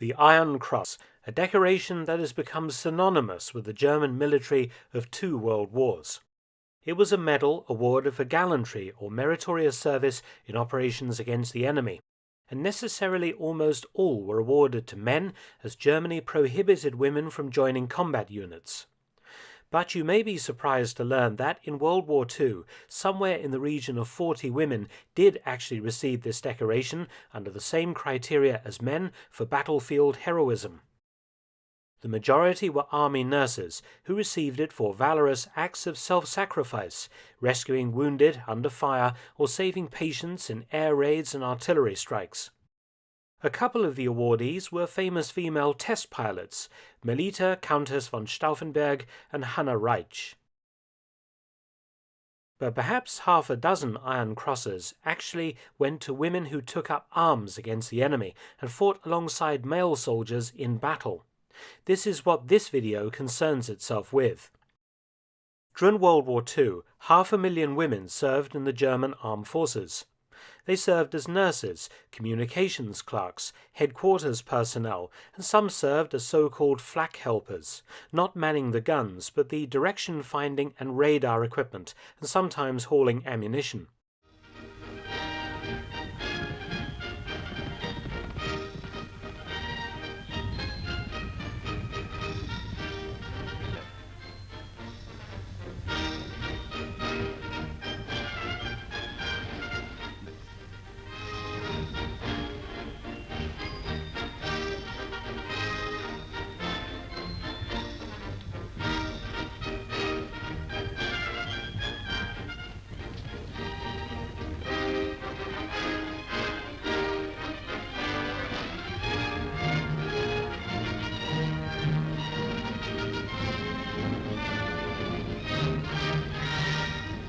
The Iron Cross, a decoration that has become synonymous with the German military of two world wars. It was a medal awarded for gallantry or meritorious service in operations against the enemy, and necessarily almost all were awarded to men, as Germany prohibited women from joining combat units. But you may be surprised to learn that in World War II, somewhere in the region of 40 women did actually receive this decoration under the same criteria as men for battlefield heroism. The majority were army nurses, who received it for valorous acts of self-sacrifice, rescuing wounded under fire or saving patients in air raids and artillery strikes. A couple of the awardees were famous female test pilots, Melita Countess von Stauffenberg and Hanna Reitsch. But perhaps half a dozen Iron Crosses actually went to women who took up arms against the enemy and fought alongside male soldiers in battle. This is what this video concerns itself with. During World War II, 500,000 women served in the German armed forces. They served as nurses, communications clerks, headquarters personnel, and some served as so-called flak helpers, not manning the guns but the direction finding and radar equipment, and sometimes hauling ammunition.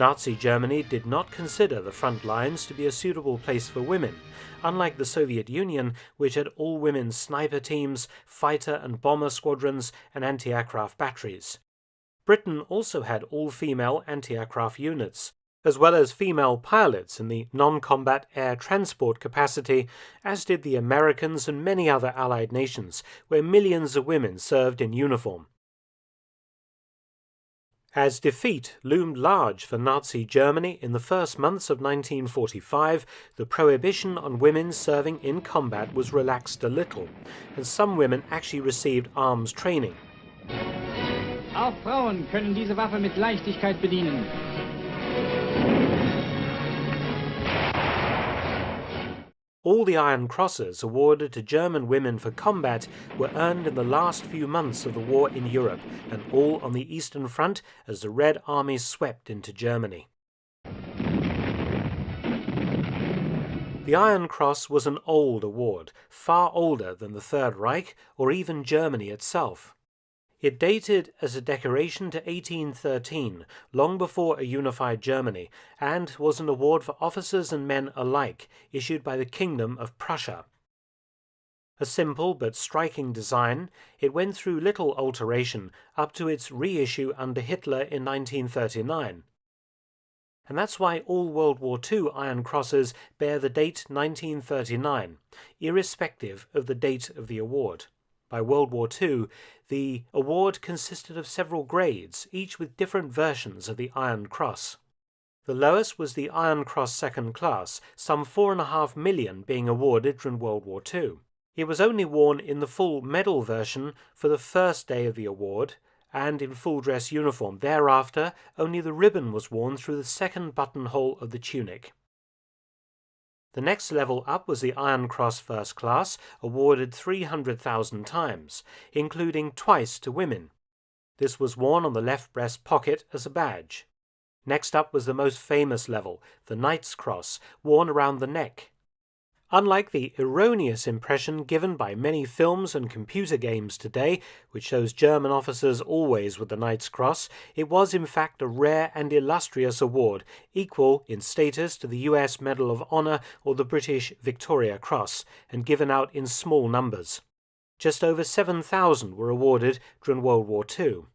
Nazi Germany did not consider the front lines to be a suitable place for women, unlike the Soviet Union, which had all-women sniper teams, fighter and bomber squadrons, and anti-aircraft batteries. Britain also had all-female anti-aircraft units, as well as female pilots in the non-combat air transport capacity, as did the Americans and many other Allied nations, where millions of women served in uniform. As defeat loomed large for Nazi Germany in the first months of 1945, the prohibition on women serving in combat was relaxed a little, and some women actually received arms training. Auch Frauen können diese Waffe mit Leichtigkeit bedienen. All the Iron Crosses awarded to German women for combat were earned in the last few months of the war in Europe, and all on the Eastern Front as the Red Army swept into Germany. The Iron Cross was an old award, far older than the Third Reich or even Germany itself. It dated as a decoration to 1813, long before a unified Germany, and was an award for officers and men alike, issued by the Kingdom of Prussia. A simple but striking design, it went through little alteration up to its reissue under Hitler in 1939. And that's why all World War II Iron Crosses bear the date 1939, irrespective of the date of the award. By World War II, the award consisted of several grades, each with different versions of the Iron Cross. The lowest was the Iron Cross Second Class, some 4.5 million being awarded during World War II. It was only worn in the full medal version for the first day of the award, and in full dress uniform. Thereafter, only the ribbon was worn through the second buttonhole of the tunic. The next level up was the Iron Cross First Class, awarded 300,000 times, including twice to women. This was worn on the left breast pocket as a badge. Next up was the most famous level, the Knight's Cross, worn around the neck. Unlike the erroneous impression given by many films and computer games today, which shows German officers always with the Knight's Cross, it was in fact a rare and illustrious award, equal in status to the US Medal of Honor or the British Victoria Cross, and given out in small numbers. Just over 7,000 were awarded during World War II.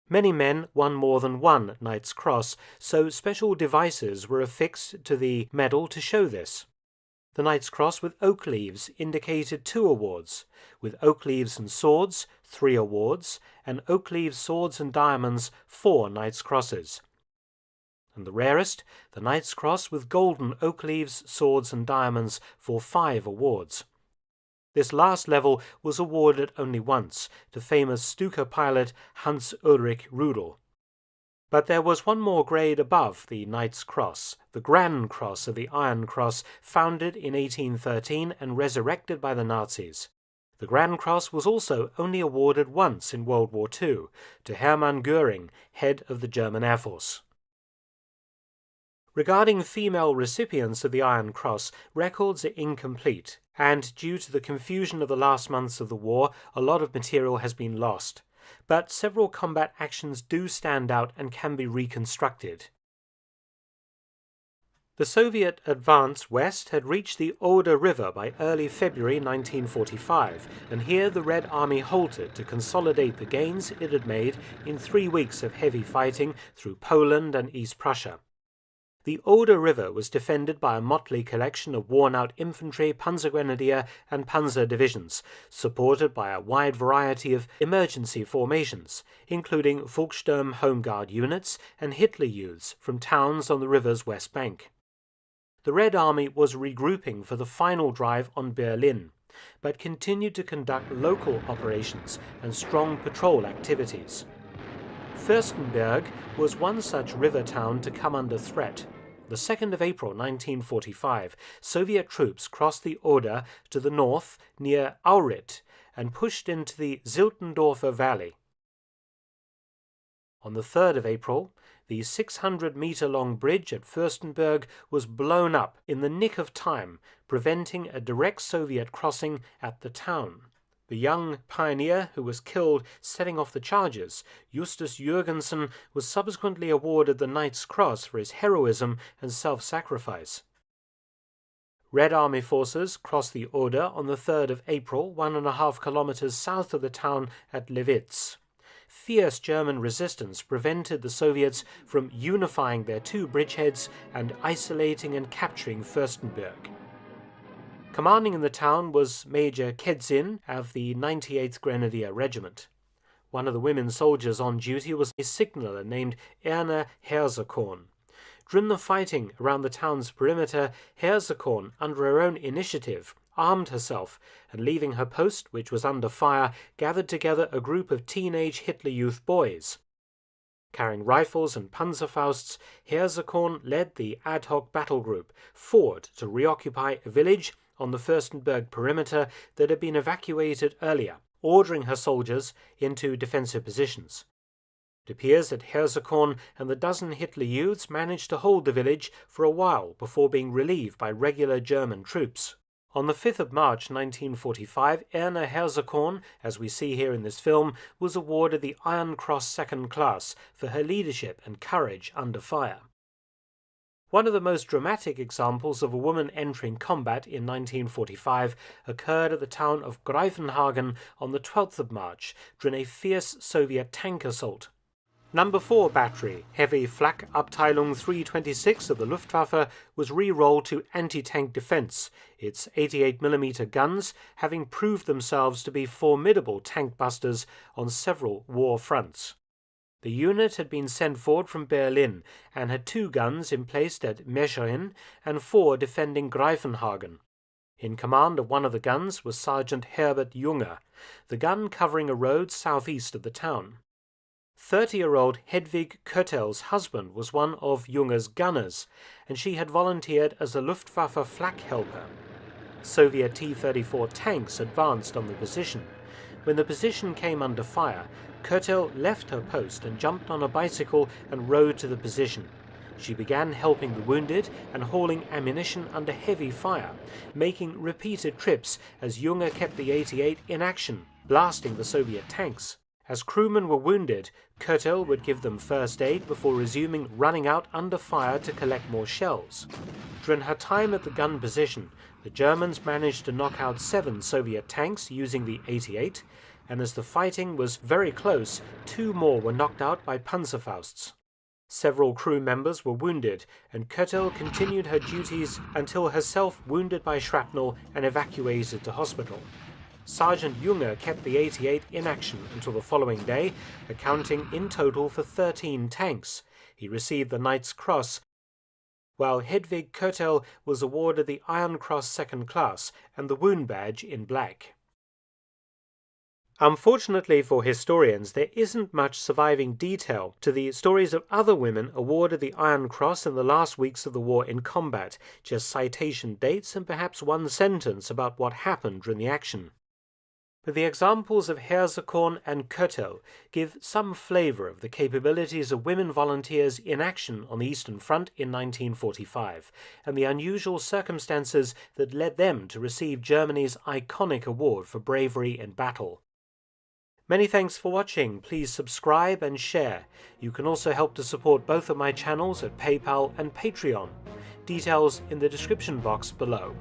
Many men won more than one Knight's Cross, so special devices were affixed to the medal to show this. The Knight's Cross with oak leaves indicated 2 awards, with oak leaves and swords 3 awards, and oak leaves, swords and diamonds 4 Knight's Crosses. And the rarest, the Knight's Cross with golden oak leaves, swords and diamonds for 5 awards. This last level was awarded only once to famous Stuka pilot Hans Ulrich Rudel. But there was one more grade above the Knight's Cross, the Grand Cross of the Iron Cross, founded in 1813 and resurrected by the Nazis. The Grand Cross was also only awarded once in World War II, to Hermann Göring, head of the German Air Force. Regarding female recipients of the Iron Cross, records are incomplete, and due to the confusion of the last months of the war, a lot of material has been lost. But several combat actions do stand out and can be reconstructed. The Soviet advance west had reached the Oder River by early February 1945, and here the Red Army halted to consolidate the gains it had made in 3 weeks of heavy fighting through Poland and East Prussia. The Oder River was defended by a motley collection of worn-out infantry, Panzergrenadier and Panzer divisions, supported by a wide variety of emergency formations, including Volkssturm Home Guard units and Hitler Youths from towns on the river's west bank. The Red Army was regrouping for the final drive on Berlin, but continued to conduct local operations and strong patrol activities. Fürstenberg was one such river town to come under threat. The 2nd of April 1945, Soviet troops crossed the Oder to the north near Aurit and pushed into the Ziltendorfer Valley. On the 3rd of April, the 600-meter-long bridge at Fürstenberg was blown up in the nick of time, preventing a direct Soviet crossing at the town. The young pioneer who was killed setting off the charges, Justus Jürgensen, was subsequently awarded the Knight's Cross for his heroism and self-sacrifice. Red Army forces crossed the Oder on the 3rd of April, 1.5 kilometers south of the town at Lewitz. Fierce German resistance prevented the Soviets from unifying their 2 bridgeheads and isolating and capturing Fürstenberg. Commanding in the town was Major Kedzin of the 98th Grenadier Regiment. One of the women soldiers on duty was a signaller named Erna Herzekorn. During the fighting around the town's perimeter, Herzekorn, under her own initiative, armed herself and, leaving her post, which was under fire, gathered together a group of teenage Hitler Youth boys. Carrying rifles and Panzerfausts, Herzekorn led the ad hoc battle group forward to reoccupy a village on the Fürstenberg perimeter that had been evacuated earlier, ordering her soldiers into defensive positions. It appears that Herzekorn and the dozen Hitler Youths managed to hold the village for a while before being relieved by regular German troops. On the 5th of March 1945, Erna Herzekorn, as we see here in this film, was awarded the Iron Cross Second Class for her leadership and courage under fire. One of the most dramatic examples of a woman entering combat in 1945 occurred at the town of Greifenhagen on the 12th of March during a fierce Soviet tank assault. Number 4 Battery, Heavy Flak Abteilung 326 of the Luftwaffe, was re-rolled to anti-tank defense, its 88mm guns having proved themselves to be formidable tank busters on several war fronts. The unit had been sent forward from Berlin and had 2 guns emplaced at Mescheren and 4 defending Greifenhagen. In command of one of the guns was Sergeant Herbert Junger, the gun covering a road southeast of the town. 30-year-old Hedwig Köttel's husband was one of Junger's gunners, and she had volunteered as a Luftwaffe flak helper. Soviet T-34 tanks advanced on the position. When the position came under fire, Köttel left her post and jumped on a bicycle and rode to the position. She began helping the wounded and hauling ammunition under heavy fire, making repeated trips as Junger kept the 88 in action, blasting the Soviet tanks. As crewmen were wounded, Köttel would give them first aid before resuming running out under fire to collect more shells. During her time at the gun position, the Germans managed to knock out 7 Soviet tanks using the 88, and as the fighting was very close, 2 more were knocked out by Panzerfausts. Several crew members were wounded, and Köttel continued her duties until herself wounded by shrapnel and evacuated to hospital. Sergeant Junger kept the 88 in action until the following day, accounting in total for 13 tanks. He received the Knight's Cross, while Hedvig Köttel was awarded the Iron Cross Second Class and the Wound Badge in black. Unfortunately for historians, there isn't much surviving detail to the stories of other women awarded the Iron Cross in the last weeks of the war in combat, just citation dates and perhaps one sentence about what happened during the action. But the examples of Herzekorn and Köttel give some flavour of the capabilities of women volunteers in action on the Eastern Front in 1945, and the unusual circumstances that led them to receive Germany's iconic award for bravery in battle. Many thanks for watching. Please subscribe and share. You can also help to support both of my channels at PayPal and Patreon. Details in the description box below.